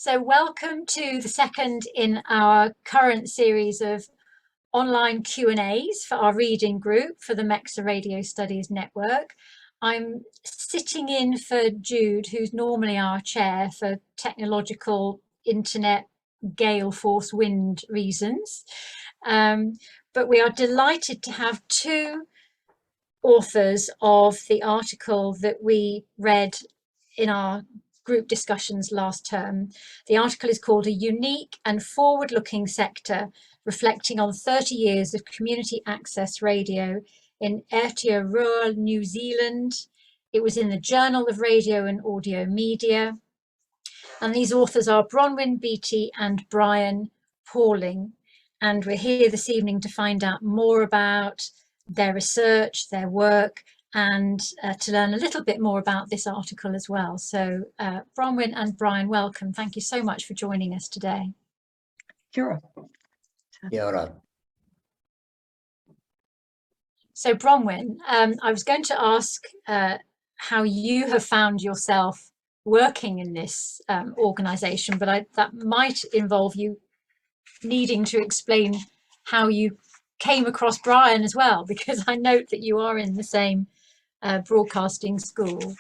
So welcome to the second in our current series of online Q&As for our reading group for the MeCCSA Radio Studies Network. I'm sitting in for Jude, who's normally our chair for technological internet gale force wind reasons. But we are delighted to have two authors of the article that we read in our group discussions last term. The article is called "A Unique and Forward-Looking Sector, Reflecting on 30 Years of Community Access Radio in Aotearoa, New Zealand." It was in the Journal of Radio and Audio Media. And these authors are Bronwyn Beatty and Brian Pauling. And we're here this evening to find out more about their research, their work, and to learn a little bit more about this article as well. So Bronwyn and Brian, welcome. Thank you so much for joining us today. Kia ora. So Bronwyn, I was going to ask how you have found yourself working in this organisation, but that might involve you needing to explain how you came across Brian as well, because I note that you are in the same broadcasting school.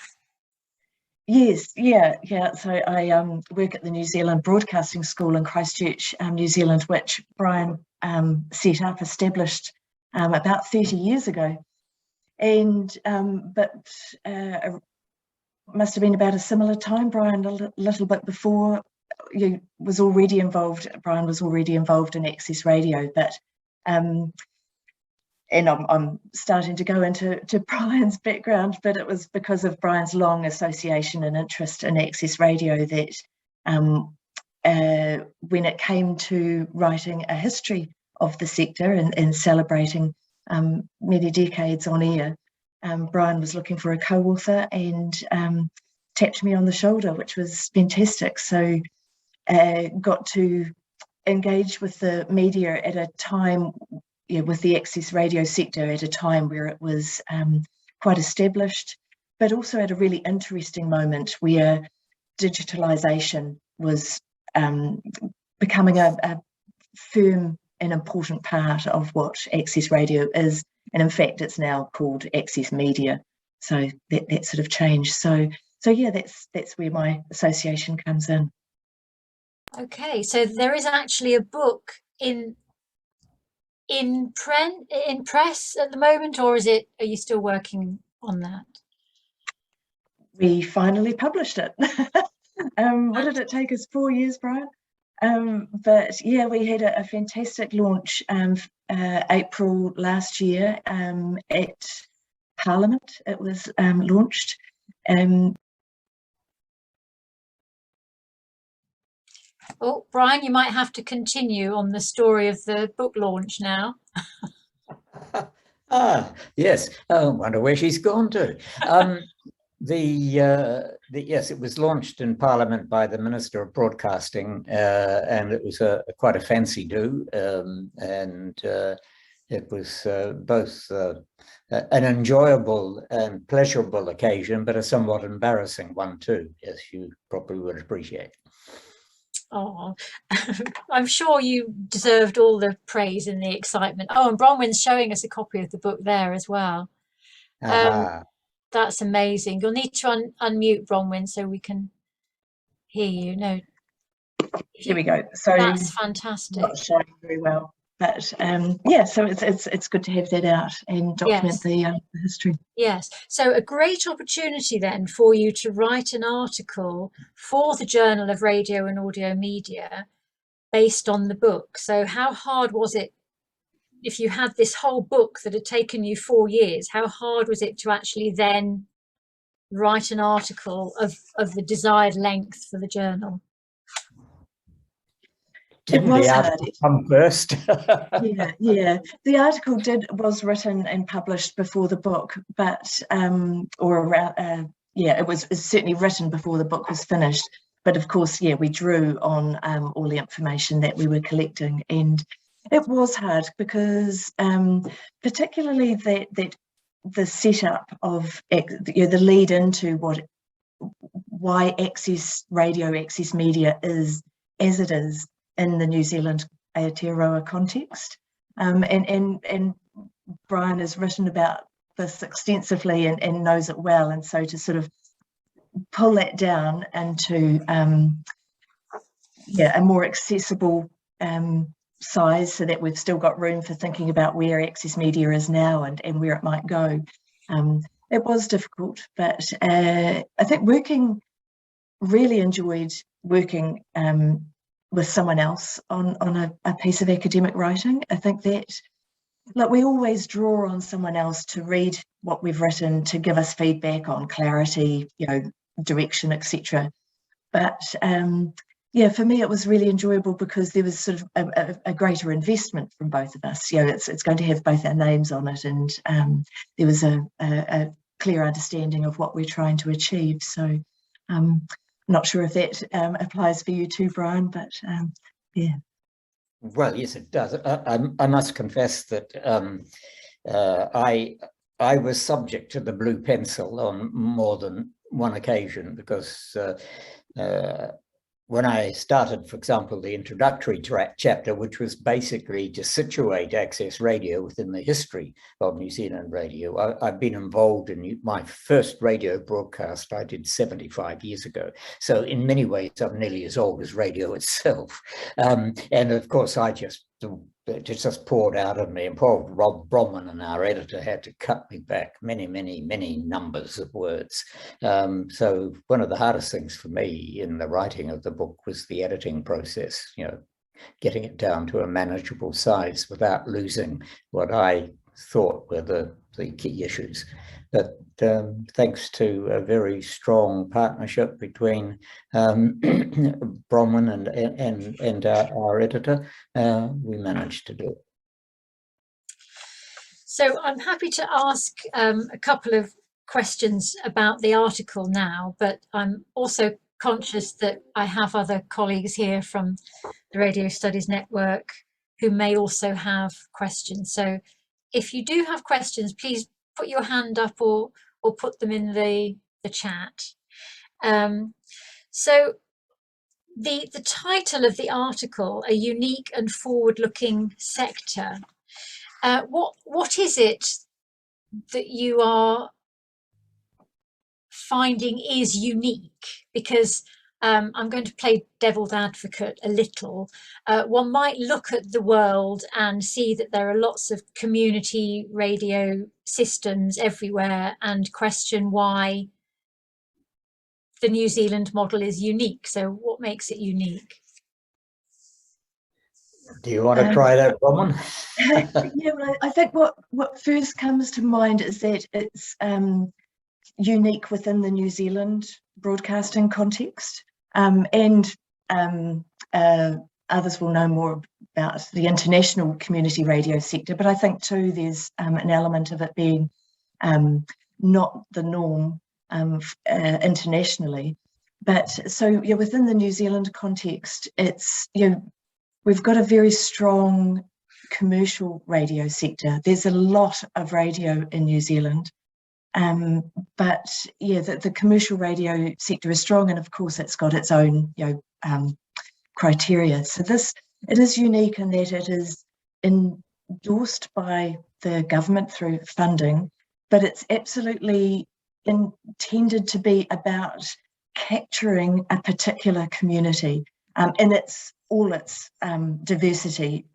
Yes, yeah. So I work at the New Zealand Broadcasting School in Christchurch, New Zealand, which Brian established about 30 years ago. And but it must have been about a similar time. Brian, a little bit before, Brian was already involved in Access Radio, but and I'm starting to go into Brian's background, but it was because of Brian's long association and interest in Access Radio that when it came to writing a history of the sector and celebrating many decades on air, Brian was looking for a co-author and tapped me on the shoulder, which was fantastic. So got to engage with the media at a time, with the Access Radio sector at a time where it was quite established, but also at a really interesting moment where digitalisation was becoming a firm and important part of what Access Radio is. And in fact, it's now called Access Media. So that sort of changed. So yeah, that's where my association comes in. Okay, so there is actually a book in press at the moment, or are you still working on that? We finally published it. What did it take us? 4 years, Brian? But yeah, we had a fantastic launch April last year at Parliament. It was launched. Oh, Brian, you might have to continue on the story of the book launch now. Yes. I wonder where she's gone to. Yes, it was launched in Parliament by the Minister of Broadcasting, and it was quite a fancy do, and it was both an enjoyable and pleasurable occasion, but a somewhat embarrassing one too, as you probably would appreciate. Oh, I'm sure you deserved all the praise and the excitement. Oh, and Bronwyn's showing us a copy of the book there as well. That's amazing. You'll need to unmute Bronwyn so we can hear you. No, here we go. So that's fantastic. Not showing very well, but yeah. So it's good to have that out and document the history. Yes. So a great opportunity then for you to write an article for the Journal of Radio and Audio Media based on the book. So how hard was it? If you had this whole book that had taken you 4 years, how hard was it to actually then write an article of the desired length for the journal? It was hard. Come first. yeah. The article was written and published before the book, but it was certainly written before the book was finished. But of course, we drew on all the information that we were collecting, and it was hard because particularly that the setup of the lead into why access radio, access media is as it is in the New Zealand Aotearoa context. And Brian has written about this extensively and knows it well. And so to sort of pull that down into a more accessible size, so that we've still got room for thinking about where access media is now and where it might go. It was difficult, but I think really enjoyed working with someone else on a piece of academic writing. I think that, look, we always draw on someone else to read what we've written, to give us feedback on clarity, direction, etc. But for me, it was really enjoyable because there was sort of a greater investment from both of us. It's going to have both our names on it, and there was a clear understanding of what we're trying to achieve. So not sure if that applies for you too, Brian, but yeah. Well, yes, it does. I must confess that I was subject to the blue pencil on more than one occasion, because when I started, for example, the introductory chapter, which was basically to situate access radio within the history of New Zealand radio, I've been involved in my first radio broadcast I did 75 years ago. So in many ways, I'm nearly as old as radio itself. And of course, I just poured out of me, and poor Rob Bronwyn and our editor had to cut me back many numbers of words. So one of the hardest things for me in the writing of the book was the editing process, getting it down to a manageable size without losing what I thought were the key issues. But thanks to a very strong partnership between Bronwyn and our editor, we managed to do it. So I'm happy to ask a couple of questions about the article now, but I'm also conscious that I have other colleagues here from the Radio Studies Network who may also have questions. So if you do have questions, please put your hand up or put them in the chat. So the title of the article, A Unique and Forward-Looking Sector, what is it that you are finding is unique? Because I'm going to play devil's advocate a little. One might look at the world and see that there are lots of community radio systems everywhere and question why the New Zealand model is unique. So what makes it unique? Do you want to try that, Bronwyn? Yeah, well, I think what first comes to mind is that it's unique within the New Zealand broadcasting context. And others will know more about the international community radio sector, but I think too there's an element of it being not the norm internationally. But so within the New Zealand context, it's we've got a very strong commercial radio sector. There's a lot of radio in New Zealand. But the commercial radio sector is strong, and of course it's got its own criteria. So it is unique in that it is endorsed by the government through funding, but it's absolutely intended to be about capturing a particular community in all its diversity.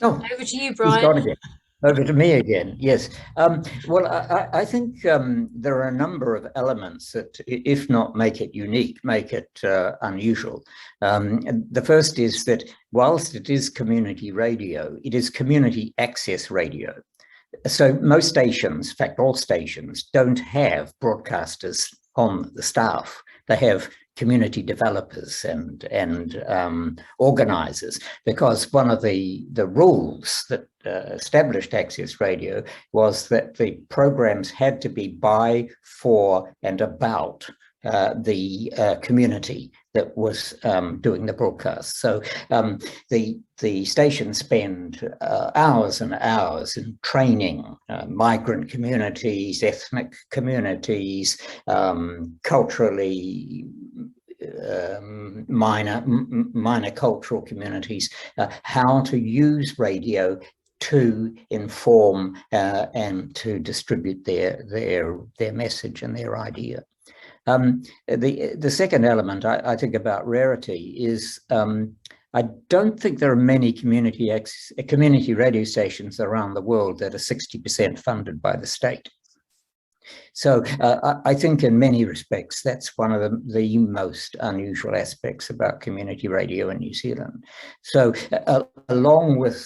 Oh, over to you, Brian. Over to me again. Yes. Well, I think there are a number of elements that, if not make it unique, make it unusual. The first is that whilst it is community radio, it is community access radio. So most stations, in fact, all stations, don't have broadcasters on the staff. They have community developers and organizers, because one of the rules that established access radio was that the programs had to be by, for, and about the community that was doing the broadcast. So the stations spend hours and hours in training migrant communities, ethnic communities, culturally minor cultural communities, how to use radio to inform and to distribute their message and their idea. The second element I think about rarity is I don't think there are many community radio stations around the world that are 60% funded by the state. So I think in many respects, that's one of the most unusual aspects about community radio in New Zealand. So along with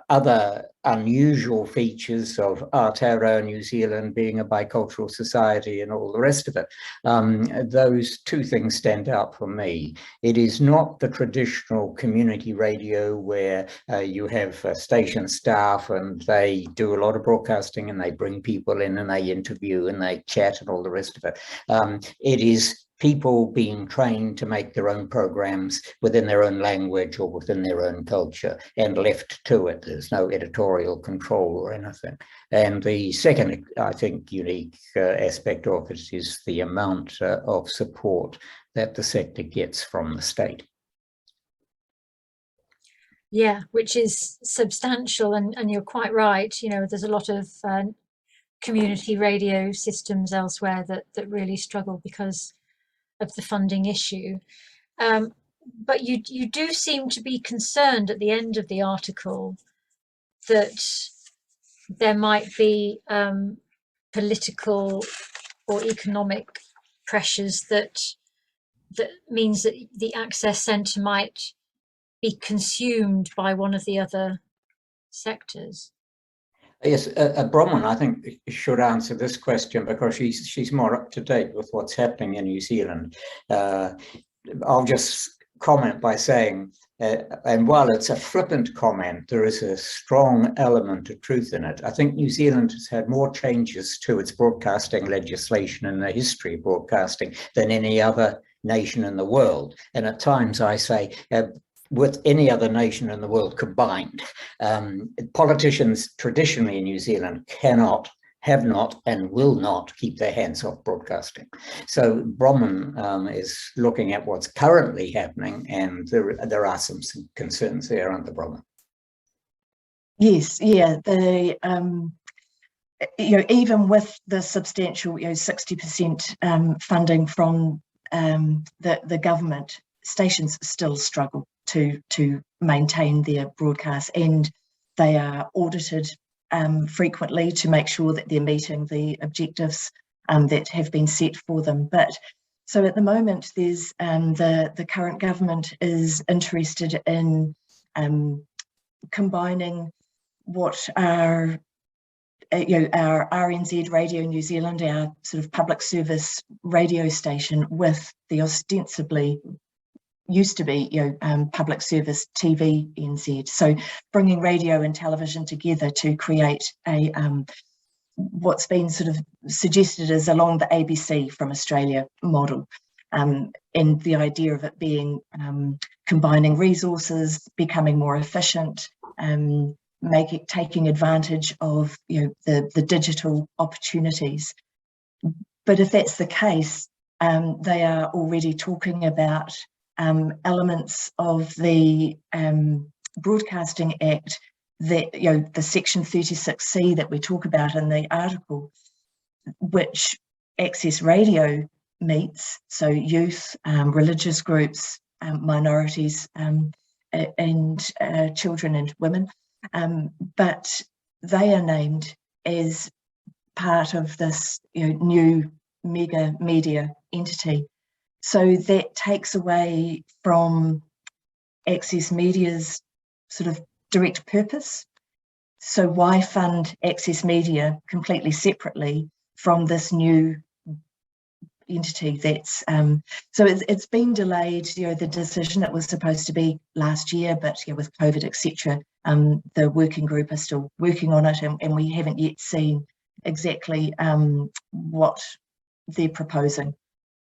other unusual features of Aotearoa New Zealand being a bicultural society and all the rest of it, those two things stand out for me. It is not the traditional community radio where you have station staff and they do a lot of broadcasting and they bring people in and they interview and they chat and all the rest of it. It is people being trained to make their own programs within their own language or within their own culture and left to it. There's no editorial control or anything. And the second, I think, unique aspect of it is the amount of support that the sector gets from the state. Yeah, which is substantial, and you're quite right. You know, there's a lot of community radio systems elsewhere that really struggle because of the funding issue. But you do seem to be concerned at the end of the article that there might be political or economic pressures that means that the Access Centre might be consumed by one of the other sectors. Yes, Bronwyn, I think, should answer this question because she's more up to date with what's happening in New Zealand. I'll just comment by saying, and while it's a flippant comment, there is a strong element of truth in it. I think New Zealand has had more changes to its broadcasting legislation in the history of broadcasting than any other nation in the world. And at times I say, with any other nation in the world combined. Politicians traditionally in New Zealand cannot, have not, and will not keep their hands off broadcasting. So Bronwyn is looking at what's currently happening, and there are some concerns there under Bronwyn. Yes, yeah. Even with the substantial, 60% funding from the government, stations still struggle to maintain their broadcasts, and they are audited frequently to make sure that they're meeting the objectives that have been set for them. But so at the moment, there's the current government is interested in combining what are our RNZ Radio New Zealand, our sort of public service radio station, with the ostensibly used to be public service TV NZ. So bringing radio and television together to create a what's been sort of suggested as along the ABC from Australia model, and the idea of it being combining resources, becoming more efficient, taking advantage of the digital opportunities. But if that's the case, they are already talking about elements of the Broadcasting Act, that the section 36C that we talk about in the article, which Access Radio meets, so youth, religious groups, minorities, and children and women, but they are named as part of this new mega media entity. So that takes away from Access Media's sort of direct purpose. So why fund Access Media completely separately from this new entity? That's so it's been delayed. The decision, it was supposed to be last year, but with COVID, etc., the working group are still working on it, and we haven't yet seen exactly what they're proposing.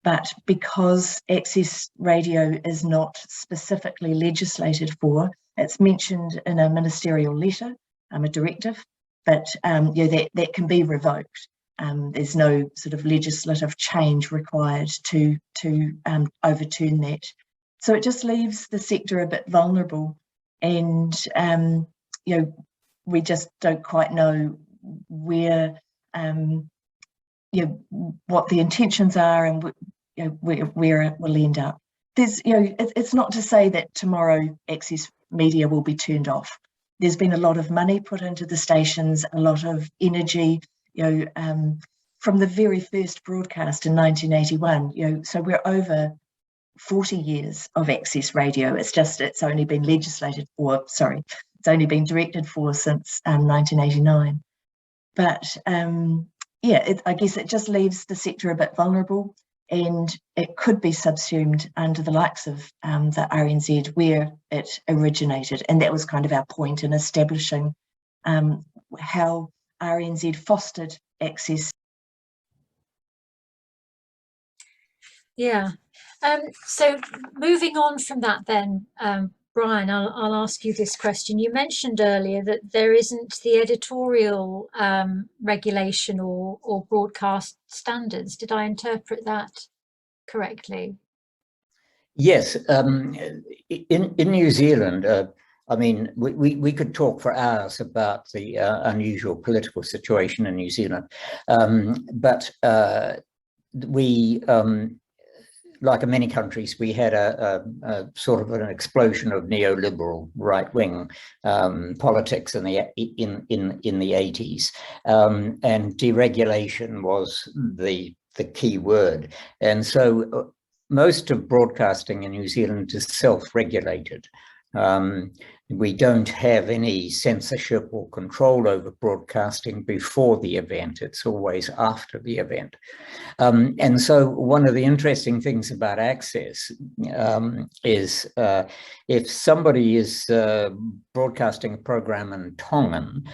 but because access radio is not specifically legislated for, it's mentioned in a ministerial letter, a directive, but that can be revoked. There's no sort of legislative change required to overturn that. So it just leaves the sector a bit vulnerable, and we just don't quite know where what the intentions are and where it will end up. There's it's not to say that tomorrow access media will be turned off. There's been a lot of money put into the stations, a lot of energy, from the very first broadcast in 1981. So we're over 40 years of access radio. It's only been legislated for, it's only been directed for since 1989. But I guess it just leaves the sector a bit vulnerable, and it could be subsumed under the likes of the RNZ where it originated. And that was kind of our point in establishing how RNZ fostered access. Yeah. So moving on from that then, Brian, I'll ask you this question. You mentioned earlier that there isn't the editorial regulation or broadcast standards. Did I interpret that correctly? Yes. In New Zealand, I mean, we could talk for hours about the unusual political situation in New Zealand, but we like in many countries, we had a sort of an explosion of neoliberal right-wing politics in the 80s, and deregulation was the key word. And so most of broadcasting in New Zealand is self-regulated. We don't have any censorship or control over broadcasting before the event. It's always after the event. And so one of the interesting things about access is if somebody is broadcasting a program in Tongan,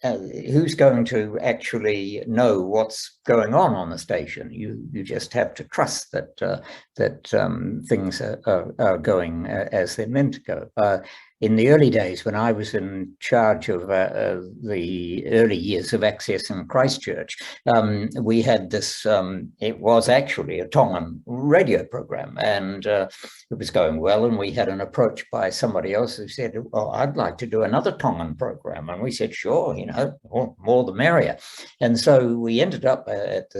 who's going to actually know what's going on the station? You just have to trust that things are going as they're meant to go. In the early days, when I was in charge of the early years of access in Christchurch, we had this, it was actually a Tongan radio program, and it was going well, and we had an approach by somebody else who said, well, I'd like to do another Tongan program. And we said, sure, more the merrier. And so we ended up at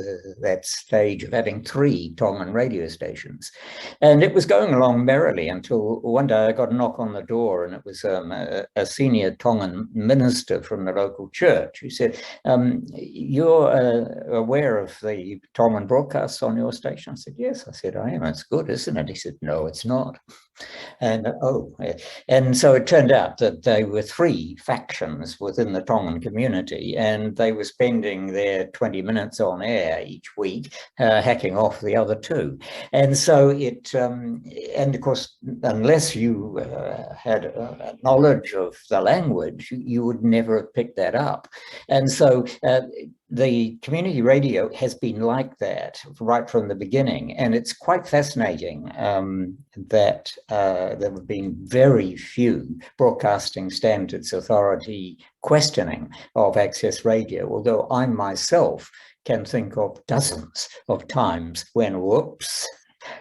that stage of having 3 Tongan radio stations. And it was going along merrily until one day I got a knock on the door, and it was a senior Tongan minister from the local church who said, you're aware of the Tongan broadcasts on your station? I said, yes. I said, I am. It's good, isn't it? He said, no, it's not. And and so it turned out that there were 3 factions within the Tongan community, and they were spending their 20 minutes on air each week hacking off the other 2. And so it, and of course, unless you had knowledge of the language, you would never have picked that up. And so the community radio has been like that right from the beginning, and it's quite fascinating that there have been very few Broadcasting Standards Authority questioning of access radio, although I myself can think of dozens of times when, whoops,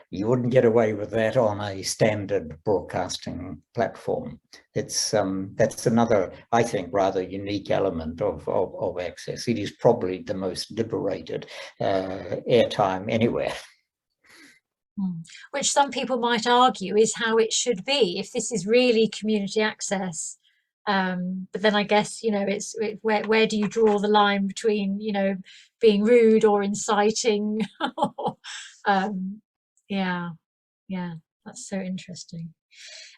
you wouldn't get away with that on a standard broadcasting platform. It's that's another, I think, rather unique element of access. It is probably the most liberated airtime anywhere. Which some people might argue is how it should be if this is really community access. But then I guess, where do you draw the line between, being rude or inciting? Yeah, that's so interesting.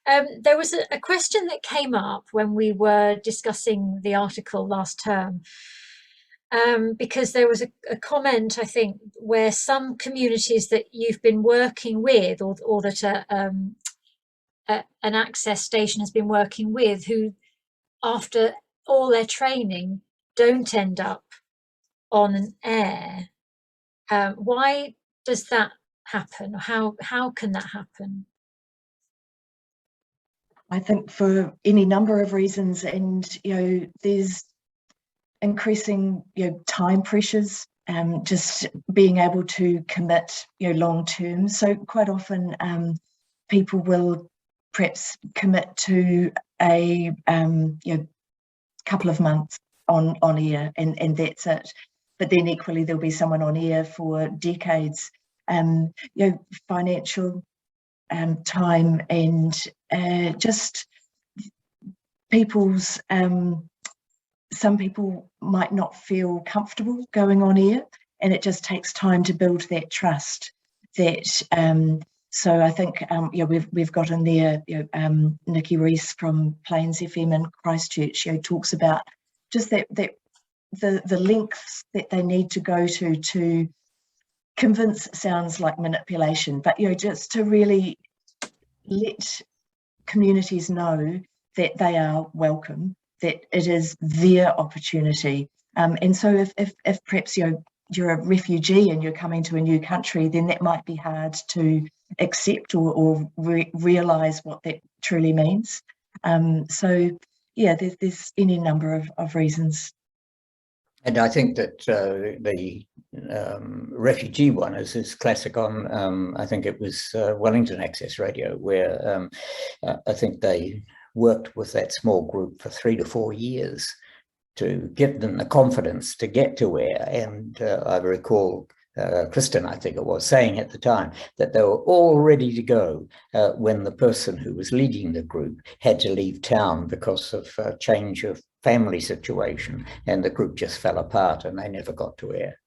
There was a question that came up when we were discussing the article last term, because there was a comment, I think, where some communities that you've been working with, or that an access station has been working with, who after all their training don't end up on an air. Why does that happen? How can that happen? I think for any number of reasons, and there's increasing time pressures, just being able to commit long term. So quite often people will perhaps commit to a couple of months on air, and that's it. But then equally there'll be someone on air for decades. Financial time, and just people's some people might not feel comfortable going on air, and it just takes time to build that trust. So I think we've got in there Nikki Reese from Plains FM in Christchurch talks about just that the lengths that they need to go to convince sounds like manipulation, but just to really let communities know that they are welcome, that it is their opportunity. And so if perhaps you're a refugee and you're coming to a new country, then that might be hard to accept or realise what that truly means. So yeah, there's any number of reasons. And I think that the refugee one is classic on, I think it was Wellington Access Radio, where I think they worked with that small group for 3 to 4 years to give them the confidence to get to air. And I recall Kristen, I think it was, saying at the time that they were all ready to go when the person who was leading the group had to leave town because of a change of family situation, and the group just fell apart and they never got to air.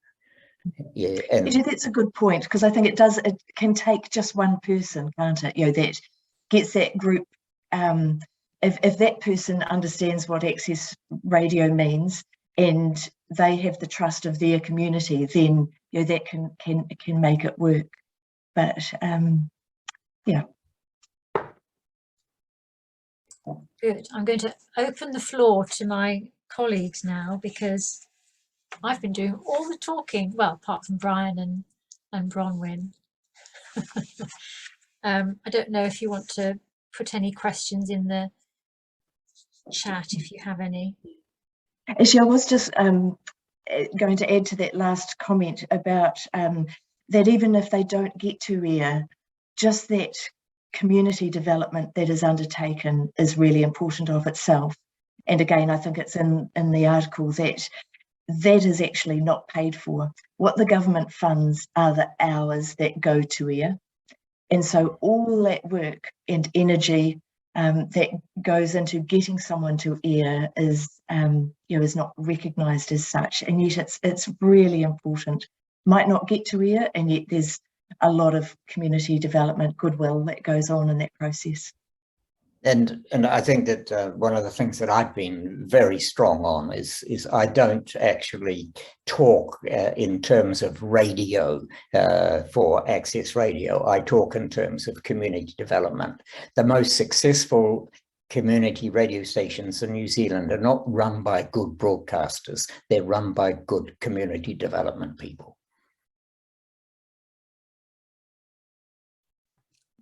Yeah, and that's a good point, because I think it can take just one person, can't it? That gets that group. If that person understands what access radio means and they have the trust of their community, then that can make it work. But yeah. Good. I'm going to open the floor to my colleagues now, because I've been doing all the talking, well, apart from Brian and Bronwyn. I don't know if you want to put any questions in the chat, if you have any. Actually, I was just going to add to that last comment about that even if they don't get to air, just that community development that is undertaken is really important of itself. And again, I think it's in the article that is actually not paid for. What the government funds are the hours that go to air. And so all that work and energy that goes into getting someone to air is not recognised as such, and yet it's really important. Might not get to air, and yet there's a lot of community development goodwill that goes on in that process. And I think that one of the things that I've been very strong on is I don't actually talk in terms of radio for access radio. I talk in terms of community development. The most successful community radio stations in New Zealand are not run by good broadcasters. They're run by good community development people.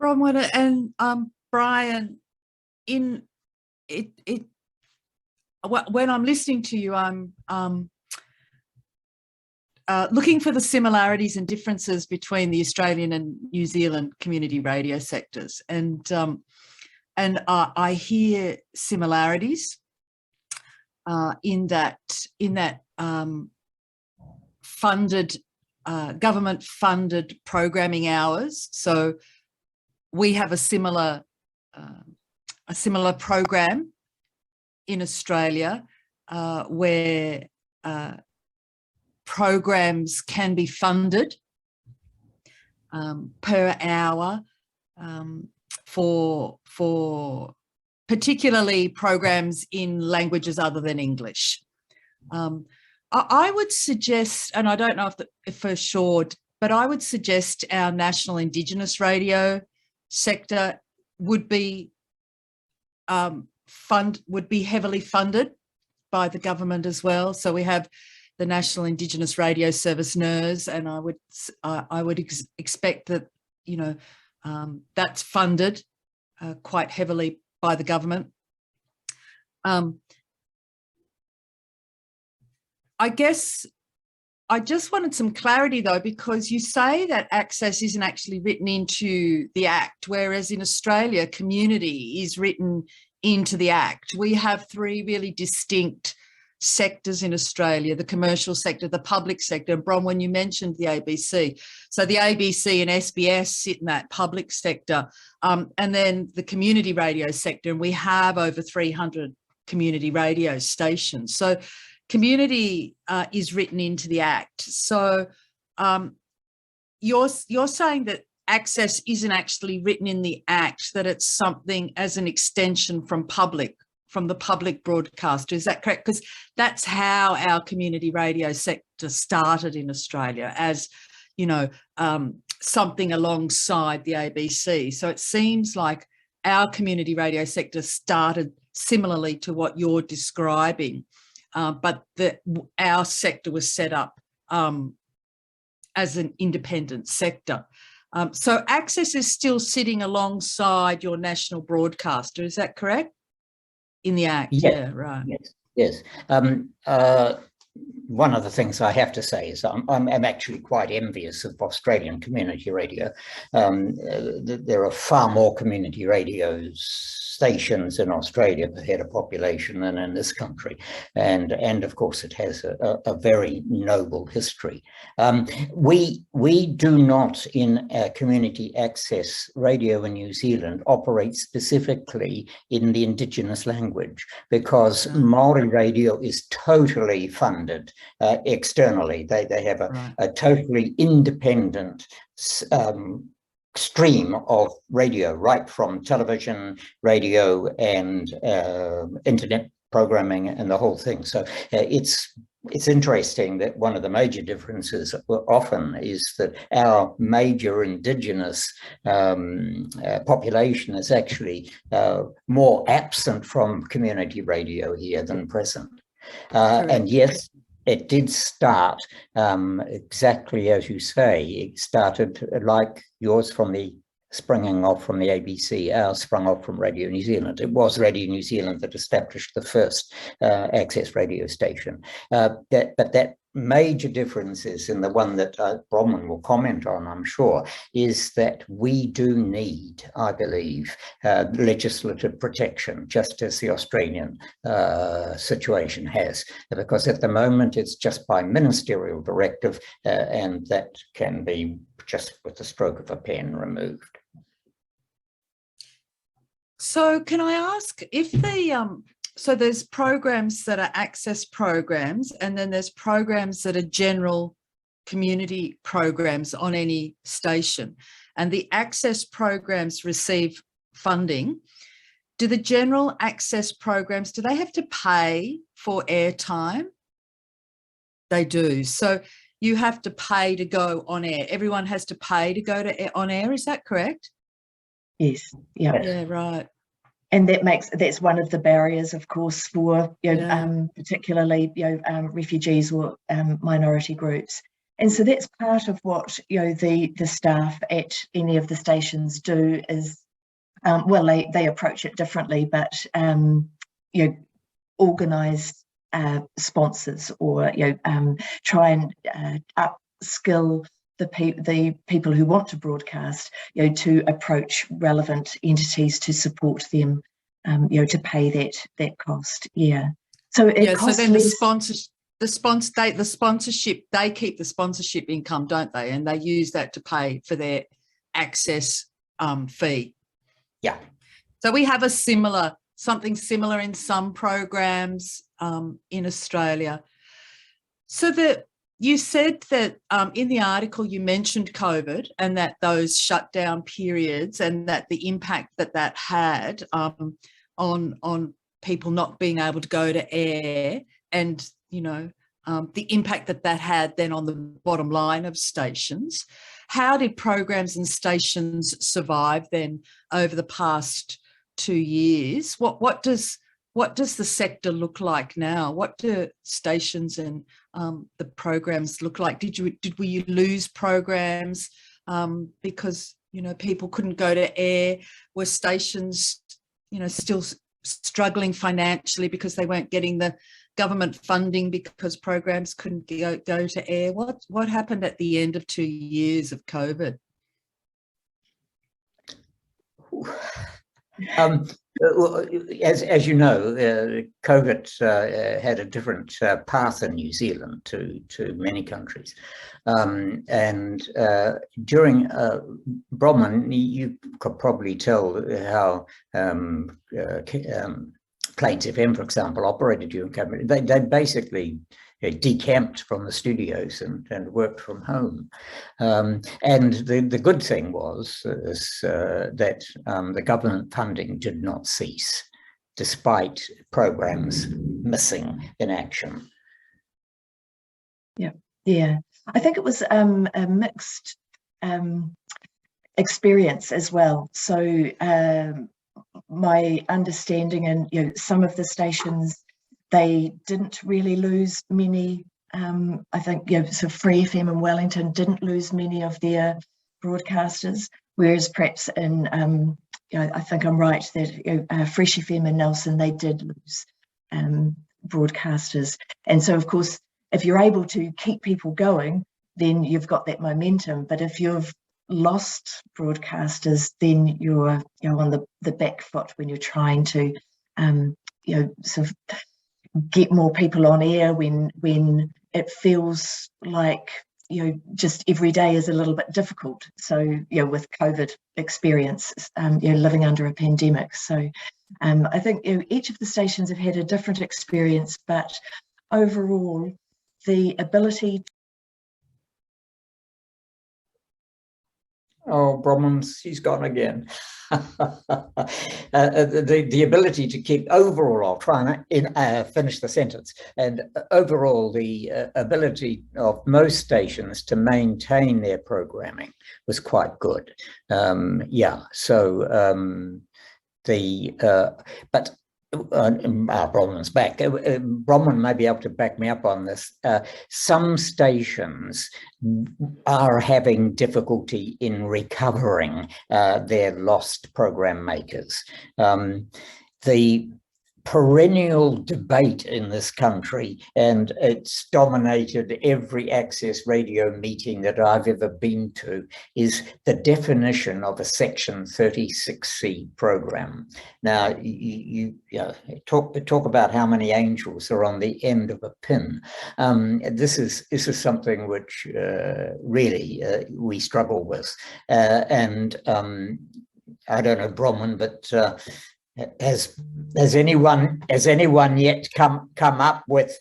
Bronwyn and Brian, when I'm listening to you, I'm looking for the similarities and differences between the Australian and New Zealand community radio sectors, and I hear similarities in that funded government funded programming hours. So we have a similar program in Australia where programs can be funded per hour for particularly programs in languages other than English. I would suggest, and I don't know if for sure, but I would suggest our national Indigenous radio sector would be heavily funded by the government as well. So we have the National Indigenous Radio Service, NIRS, and I would expect that, you know, that's funded quite heavily by the government. I guess I just wanted some clarity though, because you say that access isn't actually written into the Act, whereas in Australia, community is written into the Act. We have three really distinct sectors in Australia: the commercial sector, the public sector, and Bronwyn, you mentioned the ABC. So the ABC and SBS sit in that public sector, and then the community radio sector, and we have over 300 community radio stations. So community is written into the Act. So you're saying that access isn't actually written in the Act, that it's something as an extension from the public broadcaster. Is that correct? Because that's how our community radio sector started in Australia, as, you know, something alongside the ABC. So it seems like our community radio sector started similarly to what you're describing. But our sector was set up as an independent sector. So access is still sitting alongside your national broadcaster, is that correct? In the Act, yeah, right. Yes. One of the things I have to say is I'm actually quite envious of Australian community radio. There are far more community radio stations in Australia per head of population than in this country, and of course it has a very noble history. We do not, in community access radio in New Zealand, operate specifically in the Indigenous language, because Māori radio is totally funded externally. They have a totally independent stream of radio, right from television, radio, and internet programming and the whole thing. So it's interesting that one of the major differences often is that our major Indigenous population is actually more absent from community radio here than present. And yes, it did start exactly as you say. It started like yours springing off from the ABC, ours sprung off from Radio New Zealand. It was Radio New Zealand that established the first access radio station. But that major difference is, in the one that Bronwyn will comment on, I'm sure, is that we do need, I believe, legislative protection, just as the Australian situation has, because at the moment it's just by ministerial directive, and that can be just with the stroke of a pen removed. So can I ask, if so there's programs that are access programs, and then there's programs that are general community programs on any station, and the access programs receive funding. Do the general access programs, do they have to pay for airtime? They do. So you have to pay to go on air. Everyone has to pay to go on air. Is that correct? Yes. Yeah. Yeah. Right. And that's one of the barriers, of course, for particularly refugees or minority groups. And so that's part of what the staff at any of the stations do is, they approach it differently, but organise sponsors, or try and upskill the people who want to broadcast, to approach relevant entities to support them, to pay that cost. Yeah. So it costs so then less. the sponsorship, they keep the sponsorship income, don't they? And they use that to pay for their access fee. Yeah. So we have something similar in some programs in Australia. So you said that in the article you mentioned COVID, and that those shutdown periods, and that the impact that had on people not being able to go to air, and the impact that had then on the bottom line of stations. How did programs and stations survive then over the past 2 years? What does the sector look like now? What do stations and the programs look like? Did you lose programs because, you know, people couldn't go to air? Were stations, you know, still struggling financially because they weren't getting the government funding because programs couldn't go to air? What happened at the end of 2 years of COVID? As you know, COVID had a different path in New Zealand to many countries. And during Bronwyn, you could probably tell how Plains FM, for example, operated during COVID. They basically decamped from the studios and worked from home. And the good thing was that the government funding did not cease, despite programs missing in action. Yeah. I think it was a mixed experience as well. So my understanding, and you know, some of the stations, they didn't really lose many. I think, you know, so Free FM in Wellington didn't lose many of their broadcasters, whereas perhaps in, you know, I think I'm right that, you know, Fresh FM in Nelson, they did lose broadcasters. And so, of course, if you're able to keep people going, then you've got that momentum. But if you've lost broadcasters, then you're, you know, on the back foot when you're trying to, you know, sort of get more people on air when it feels like, you know, just every day is a little bit difficult. So, you know, with COVID experience, you know, living under a pandemic. So I think, you know, each of the stations have had a different experience, but overall, the ability. Oh, Bronwyn, she's gone again. The ability to keep overall, I'll try and finish the sentence, and overall the ability of most stations to maintain their programming was quite good. Yeah, so but Bronwyn's back. Bronwyn may be able to back me up on this. Some stations are having difficulty in recovering their lost program makers. The perennial debate in this country, and it's dominated every access radio meeting that I've ever been to, is the definition of a Section 36C program. Now, you talk about how many angels are on the end of a pin. This is something which really we struggle with, and I don't know, Bronwyn, but has anyone yet come up with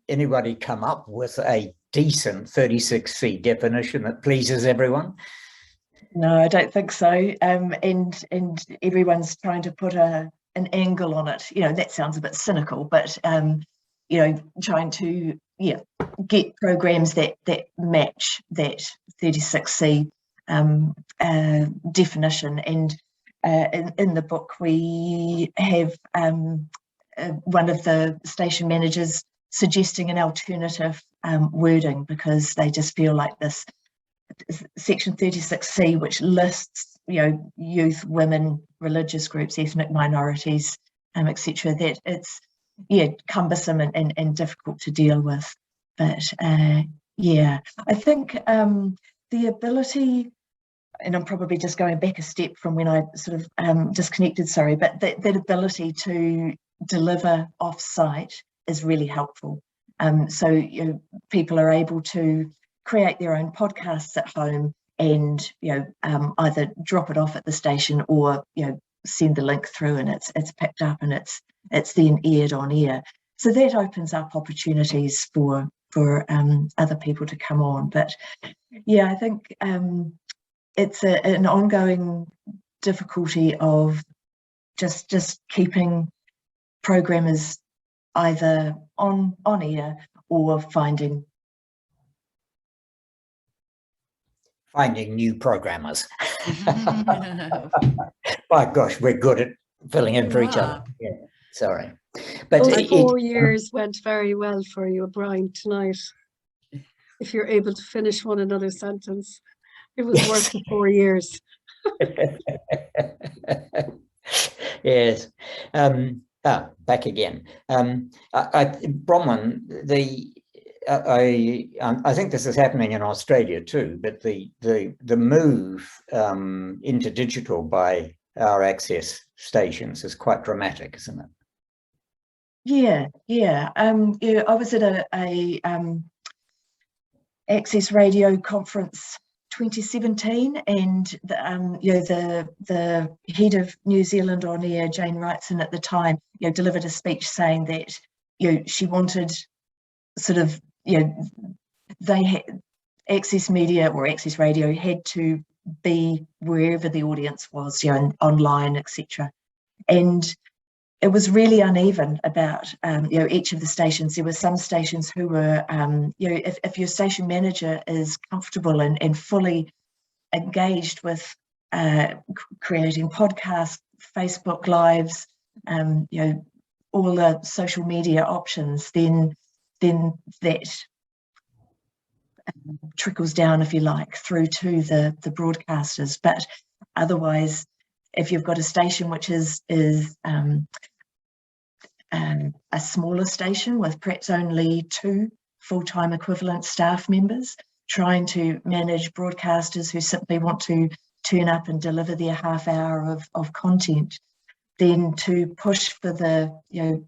anybody come up with a decent 36C definition that pleases everyone? No, I don't think so. And everyone's trying to put an angle on it. You know, that sounds a bit cynical, but you know, trying to get programs that match that 36C definition. And in the book, we have one of the station managers suggesting an alternative wording, because they just feel like this Section 36C, which lists, you know, youth, women, religious groups, ethnic minorities, etc., that it's cumbersome and difficult to deal with. But yeah, I think the ability, and I'm probably just going back a step from when I sort of disconnected, sorry, but that ability to deliver off-site is really helpful. So, you know, people are able to create their own podcasts at home and, you know, either drop it off at the station or, you know, send the link through and it's picked up and it's then aired on air. So that opens up opportunities for other people to come on. But yeah, I think it's an ongoing difficulty of just keeping programmers either on air or finding new programmers. My gosh, we're good at filling in for each other. Yeah, sorry. But Those 4 years went very well for you, Brian, tonight. If you're able to finish one another sentence, it was worth the 4 years. Yes. Back again. Bronwyn, I think this is happening in Australia too, but the move into digital by our access stations is quite dramatic, isn't it? Yeah. I was at a Access Radio conference 2017, and the head of New Zealand On Air, Jane Wrightson, at the time, delivered a speech saying that she wanted sort of they had Access Media or Access Radio had to be wherever the audience was, online, etc. And it was really uneven about each of the stations. There were some stations who were if your station manager is comfortable and fully engaged with creating podcasts, Facebook Lives, all the social media options, then that trickles down, if you like, through to the broadcasters. But otherwise, if you've got a station which is a smaller station with perhaps only 2 full-time equivalent staff members, trying to manage broadcasters who simply want to turn up and deliver their half hour of content, then to push for the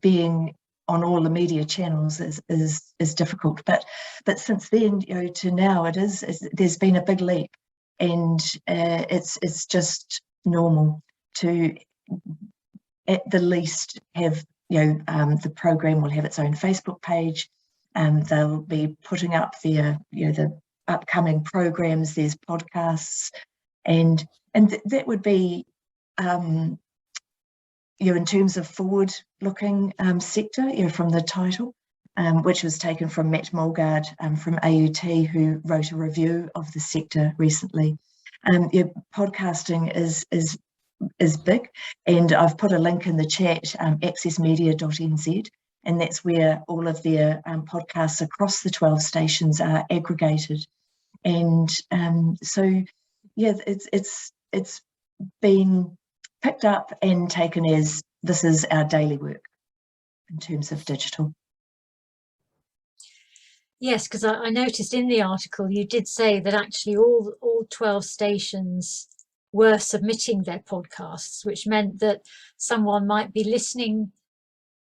being on all the media channels is difficult. But since then, to now, there's been a big leap, and it's just normal to at the least have the program will have its own Facebook page, and they'll be putting up their the upcoming programs. There's podcasts, and that would be in terms of forward-looking sector, from the title, which was taken from Matt Mulgard from AUT, who wrote a review of the sector recently. Podcasting is big, and I've put a link in the chat, accessmedia.nz, and that's where all of their podcasts across the 12 stations are aggregated. And so it's been picked up and taken as this is our daily work in terms of digital. Yes, because I noticed in the article you did say that actually all 12 stations were submitting their podcasts, which meant that someone might be listening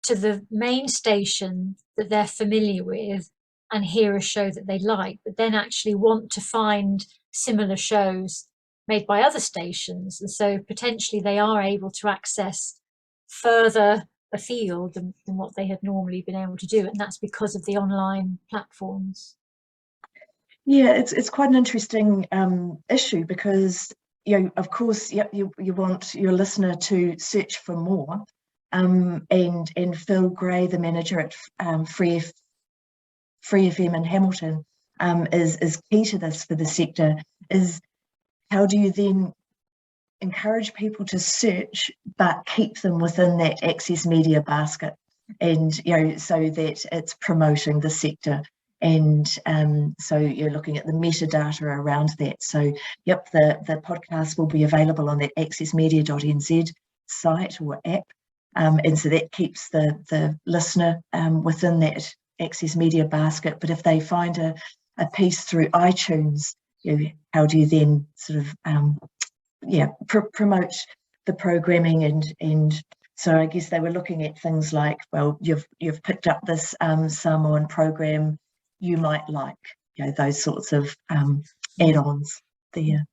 to the main station that they're familiar with and hear a show that they like, but then actually want to find similar shows made by other stations. And so potentially they are able to access further afield than what they had normally been able to do. And that's because of the online platforms. Yeah, it's quite an interesting issue, because of course, you want your listener to search for more, and Phil Gray, the manager at Free FM in Hamilton, is key to this for the sector. Is how do you then encourage people to search but keep them within that access media basket, and so that it's promoting the sector. And so you're looking at the metadata around that. So the podcast will be available on that accessmedia.nz site or app, and so that keeps the listener within that access media basket. But if they find a piece through iTunes, how do you then sort of promote the programming? And so I guess they were looking at things like, well, you've picked up this Samoan program, you might like, those sorts of add-ons there.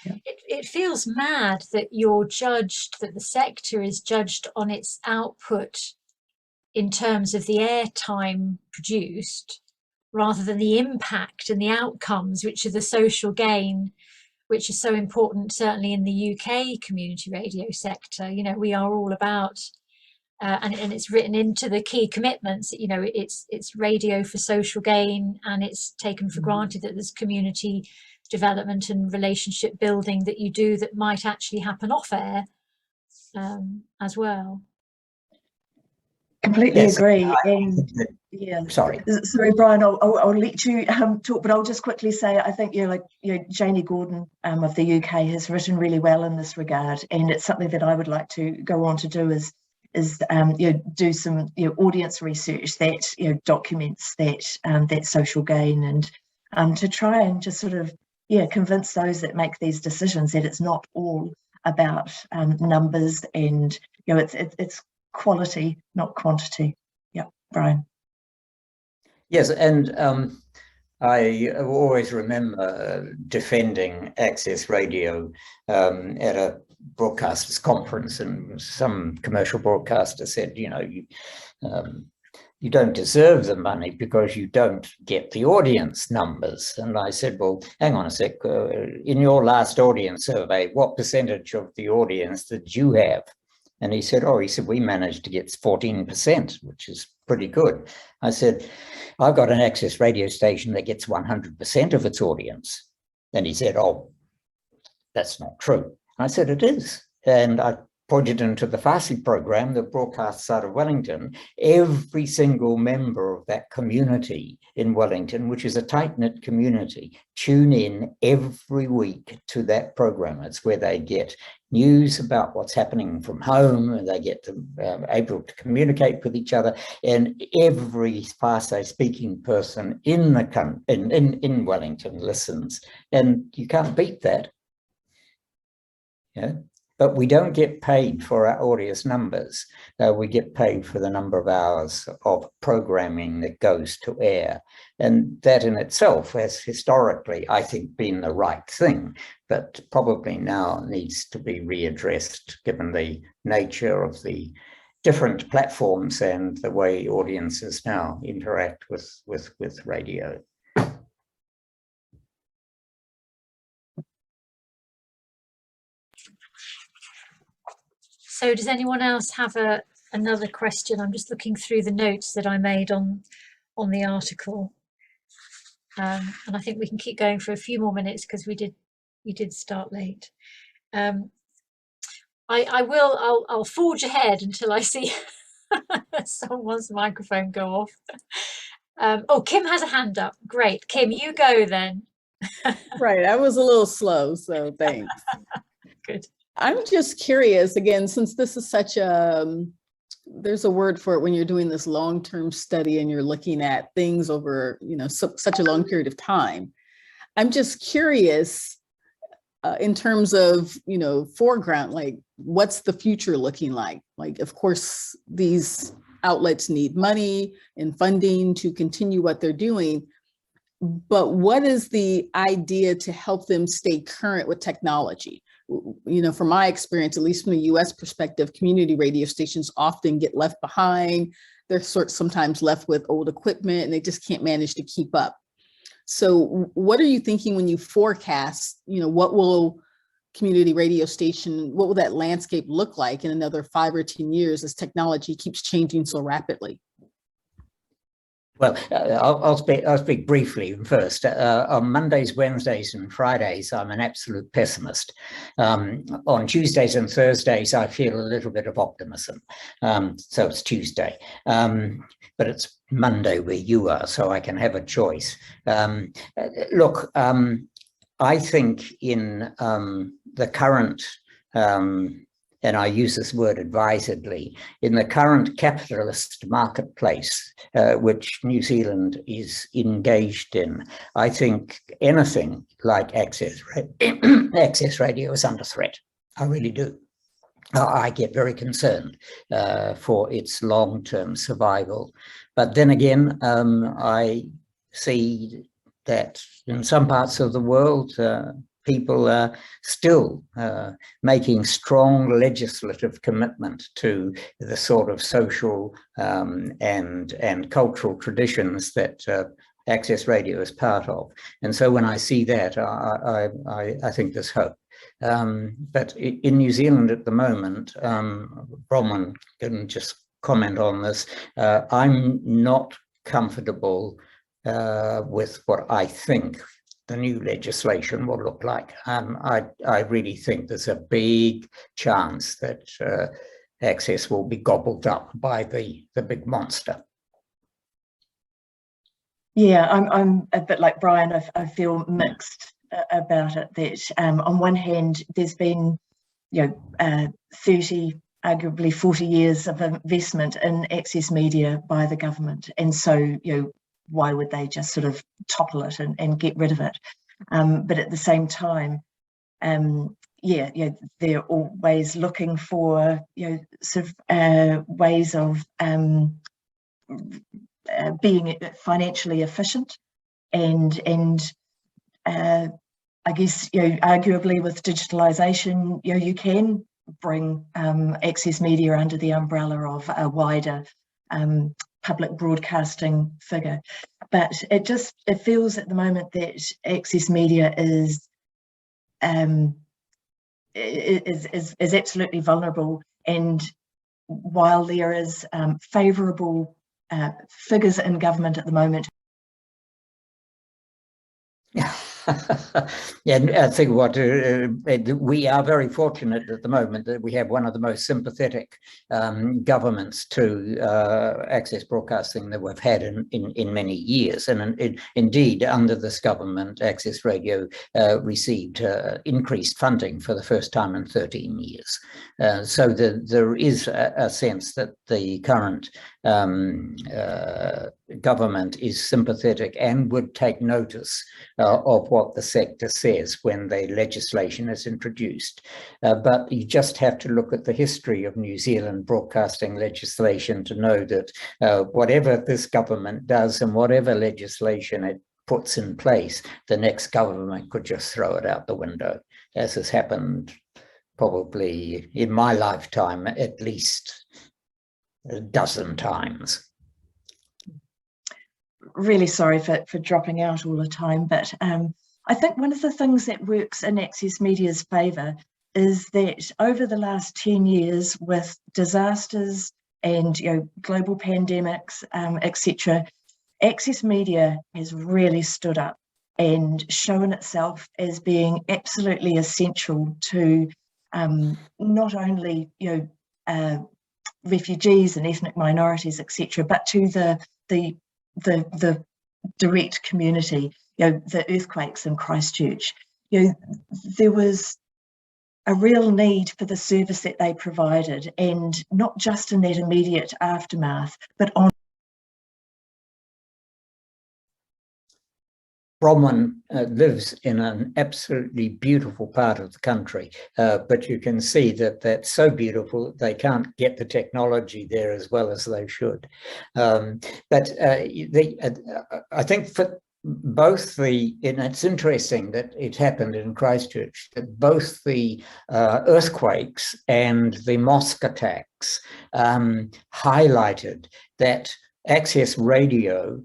Yeah. It feels mad that that the sector is judged on its output in terms of the airtime produced, rather than the impact and the outcomes, which are the social gain, which is so important, certainly in the UK community radio sector. We are all about, and it's written into the key commitments, it's radio for social gain, and it's taken for granted that there's community development and relationship building that you do that might actually happen off air as well. Completely Yes, agree. And yeah, sorry. Sorry, Brian, I'll let you talk, but I'll just quickly say, I think, Janie Gordon of the UK has written really well in this regard, and it's something that I would like to go on to do is do some audience research that documents that social gain, and to try and just sort of convince those that make these decisions that it's not all about numbers, and it's quality, not quantity. Yeah, Brian. Yes, and I always remember defending access radio at a broadcasters conference, and some commercial broadcaster said, you don't deserve the money because you don't get the audience numbers. And I said, well, hang on a sec, in your last audience survey, what percentage of the audience did you have? And he said, we managed to get 14%, which is pretty good. I said, I've got an access radio station that gets 100% of its audience. And he said, that's not true. I said, it is. And I pointed into the Farsi program that broadcasts out of Wellington. Every single member of that community in Wellington, which is a tight-knit community, tune in every week to that program. It's where they get news about what's happening from home, and they get able to communicate with each other. And every Farsi speaking person in Wellington listens, and you can't beat that. Yeah. But we don't get paid for our audience numbers. We get paid for the number of hours of programming that goes to air. And that in itself has historically, I think, been the right thing, but probably now needs to be readdressed given the nature of the different platforms and the way audiences now interact with radio. So does anyone else have another question? I'm just looking through the notes that I made on the article. And I think we can keep going for a few more minutes because we did start late. I'll forge ahead until I see someone's microphone go off. Kim has a hand up. Great. Kim, you go then. Right. I was a little slow, so thanks. Good. I'm just curious, again, since this is such there's a word for it when you're doing this long-term study and you're looking at things over, such a long period of time. I'm just curious in terms of, foreground, like what's the future looking like? Like, of course, these outlets need money and funding to continue what they're doing, but what is the idea to help them stay current with technology? From my experience, at least from the US perspective, community radio stations often get left behind. They're sometimes left with old equipment and they just can't manage to keep up. So what are you thinking when you forecast, what will community radio station, what will that landscape look like in another 5 or 10 years as technology keeps changing so rapidly? Well, I'll speak briefly first. On Mondays, Wednesdays, and Fridays, I'm an absolute pessimist. On Tuesdays and Thursdays, I feel a little bit of optimism. So it's Tuesday, but it's Monday where you are, so I can have a choice. Look, I think in the current and I use this word advisedly, in the current capitalist marketplace, which New Zealand is engaged in, I think anything like access radio is under threat. I really do. I get very concerned for its long-term survival. But then again, I see that in some parts of the world, people are still making strong legislative commitment to the sort of social and cultural traditions that access radio is part of. And so when I see that, I think there's hope. But in New Zealand at the moment, Bronwyn can just comment on this, I'm not comfortable with what I think the new legislation will look like. I really think there's a big chance that access will be gobbled up by the big monster. Yeah, I'm a bit like Brian. I feel mixed about it. That on one hand, there's been 30, arguably 40 years of investment in access media by the government, and so why would they just sort of topple it and get rid of it? But at the same time, they're always looking for sort of ways of being financially efficient, and I guess arguably with digitalisation, you can bring access media under the umbrella of a wider public broadcasting figure. But it feels at the moment that access media is absolutely vulnerable, and while there is favourable figures in government at the moment. Yeah, I think we are very fortunate at the moment that we have one of the most sympathetic governments to access broadcasting that we've had in many years. And indeed, under this government, access radio received increased funding for the first time in 13 years. So there is a sense that the current government is sympathetic and would take notice of what the sector says when the legislation is introduced. But you just have to look at the history of New Zealand broadcasting legislation to know that whatever this government does and whatever legislation it puts in place, the next government could just throw it out the window, as has happened probably in my lifetime at least a dozen times. Really sorry for dropping out all the time, but I think one of the things that works in access media's favour is that over the last 10 years, with disasters and global pandemics, etc., access media has really stood up and shown itself as being absolutely essential to not only refugees and ethnic minorities, etc., but to the direct community. The earthquakes in Christchurch, there was a real need for the service that they provided, and not just in that immediate aftermath, but on. Bronwyn lives in an absolutely beautiful part of the country, but you can see that that's so beautiful they can't get the technology there as well as they should. But I think for both and it's interesting that it happened in Christchurch, that both the earthquakes and the mosque attacks highlighted that access radio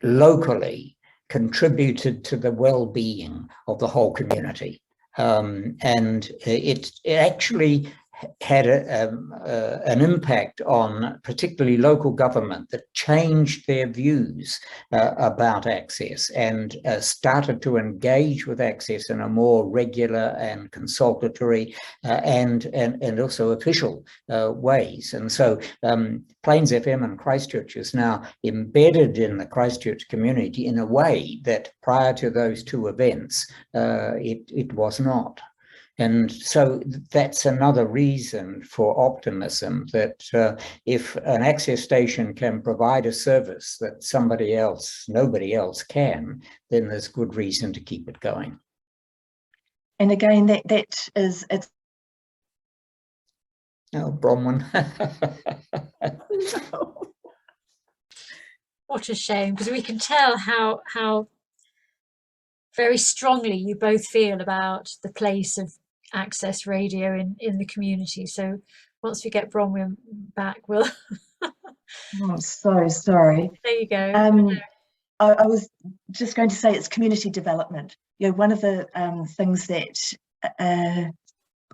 locally contributed to the well-being of the whole community. And it actually had an impact on particularly local government that changed their views about access and started to engage with access in a more regular and consultatory and also official ways. And so Plains FM in Christchurch is now embedded in the Christchurch community in a way that prior to those two events, it was not. And so that's another reason for optimism, that if an access station can provide a service that nobody else can, then there's good reason to keep it going. And again, it's. Oh, Bronwyn. No. What a shame, because we can tell how very strongly you both feel about the place of access radio in the community. So once we get Bronwyn back, we'll. I'm so sorry. There you go. I was just going to say it's community development. One of the things that.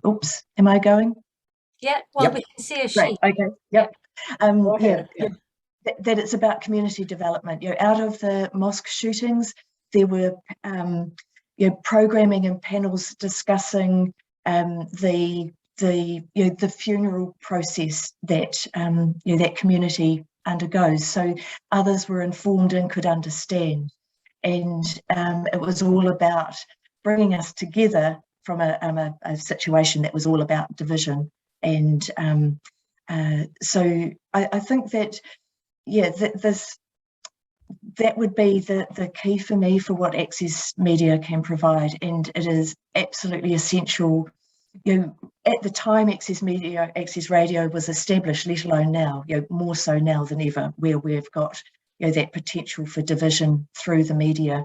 Oops, am I going? Yeah. Well, Yep. we can see a sheet. Right. Okay. Yep. ahead. That it's about community development. Out of the mosque shootings, there were programming and panels discussing the the funeral process that that community undergoes, so others were informed and could understand. And it was all about bringing us together from a situation that was all about division. And so I think that, yeah, that would be the key for me for what Access Media can provide, and it is absolutely essential. At the time Access Radio was established, let alone now, more so now than ever, where we've got that potential for division through the media.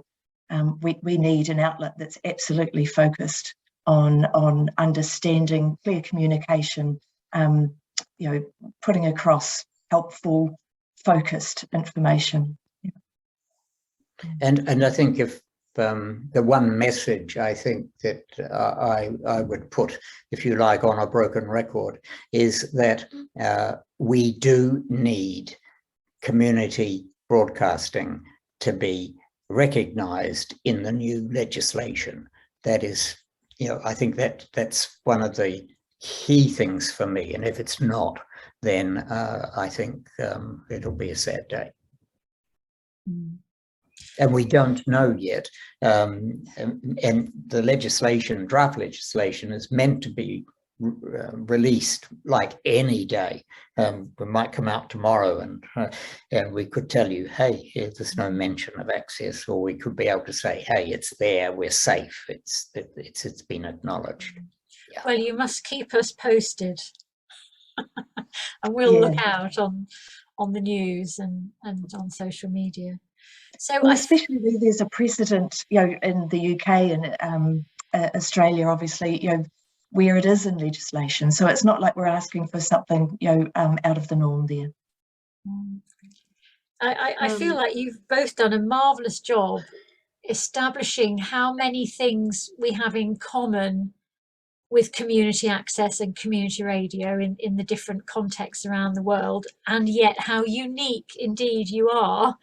We need an outlet that's absolutely focused on understanding, clear communication, putting across helpful, focused information. And I think if the one message I think that I would put, if you like, on a broken record is that we do need community broadcasting to be recognised in the new legislation. That is, I think that's one of the key things for me. And if it's not, then I think it'll be a sad day. And we don't know yet. And the legislation, draft legislation, is meant to be released like any day. We might come out tomorrow and we could tell you, hey, there's no mention of access, or we could be able to say, hey, it's there, we're safe, it's been acknowledged. Yeah. Well, you must keep us posted. And we'll look out on the news and on social media. So well, especially where there's a precedent, in the UK and Australia, obviously, where it is in legislation. So it's not like we're asking for something, out of the norm there. I feel like you've both done a marvellous job establishing how many things we have in common with community access and community radio in the different contexts around the world, and yet how unique indeed you are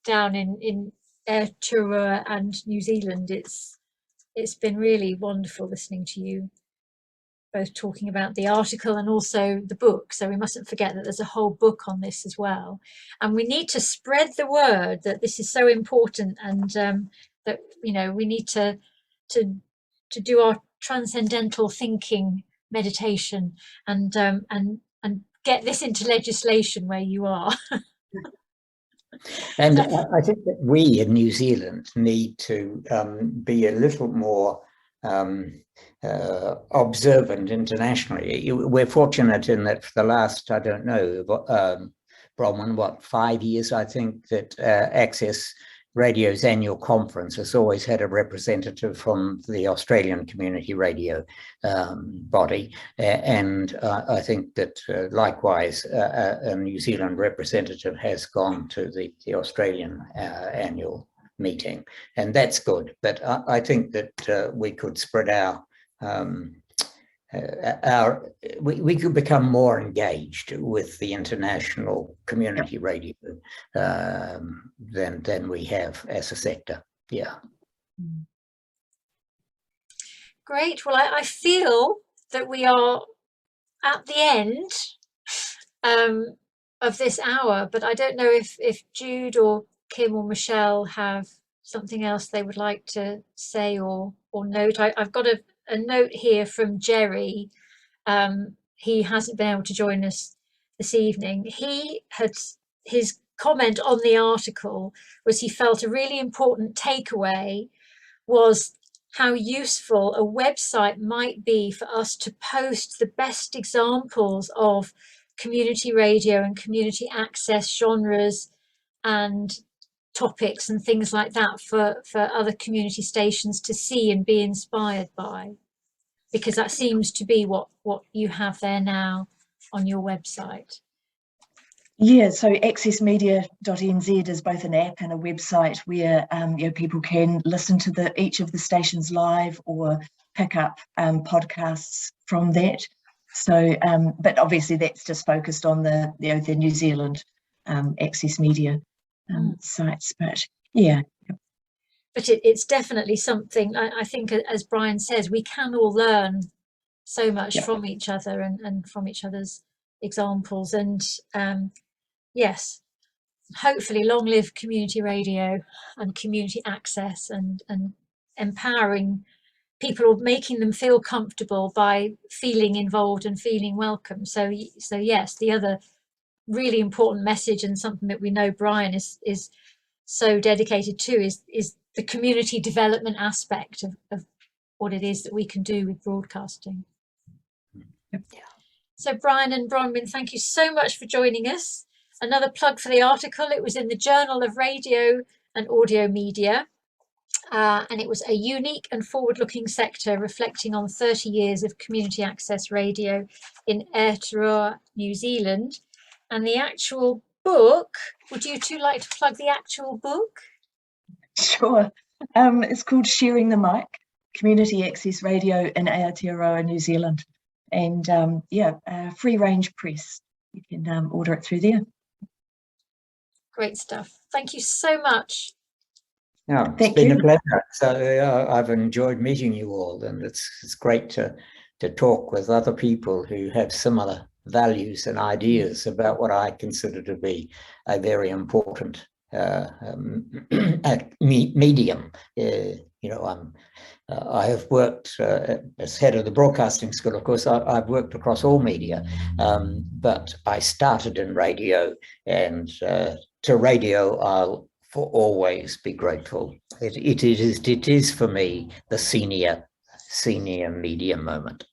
down in Aotearoa and New Zealand. It's been really wonderful listening to you both talking about the article and also the book. So we mustn't forget that there's a whole book on this as well. And we need to spread the word that this is so important, and that we need to do our transcendental thinking meditation and get this into legislation where you are. And I think that we in New Zealand need to be a little more observant internationally. We're fortunate in that for the last, I don't know, Bronwyn, 5 years, I think, that Access Radio's annual conference has always had a representative from the Australian community radio body, and I think that likewise a New Zealand representative has gone to the Australian annual meeting, and that's good. But I think that we could spread we could become more engaged with the international community radio than we have as a sector. Yeah. Great. Well, I feel that we are at the end of this hour, but I don't know if Jude or Kim or Michelle have something else they would like to say or note. I've got a note here from Jerry. He hasn't been able to join us this evening. His comment on the article was he felt a really important takeaway was how useful a website might be for us to post the best examples of community radio and community access genres and topics and things like that for other community stations to see and be inspired by, because that seems to be what you have there now on your website. Yeah, so accessmedia.nz is both an app and a website where people can listen to each of the stations live or pick up podcasts from that. So, but obviously that's just focused on the New Zealand Access Media sites. But yeah. But it's definitely something, I think, as Brian says, we can all learn so much from each other and from each other's examples. And yes, hopefully long live community radio and community access, and empowering people, or making them feel comfortable by feeling involved and feeling welcome. So yes, the other really important message, and something that we know Brian is so dedicated to, is the community development aspect of what it is that we can do with broadcasting. Yep. So Brian and Bronwyn, thank you so much for joining us. Another plug for the article. It was in the Journal of Radio and Audio Media, and it was a unique and forward-looking sector reflecting on 30 years of community access radio in Aotearoa, New Zealand. And the actual book, would you two like to plug the actual book? Sure. It's called Sharing the Mic, Community Access Radio in Aotearoa, New Zealand. And Freerange Press. You can order it through there. Great stuff. Thank you so much. Yeah, Thank been you. a pleasure. So I've enjoyed meeting you all, and it's great to talk with other people who have similar values and ideas about what I consider to be a very important medium. I have worked as head of the broadcasting school. Of course, I've worked across all media, but I started in radio, and to radio I'll for always be grateful. It is for me the senior media moment.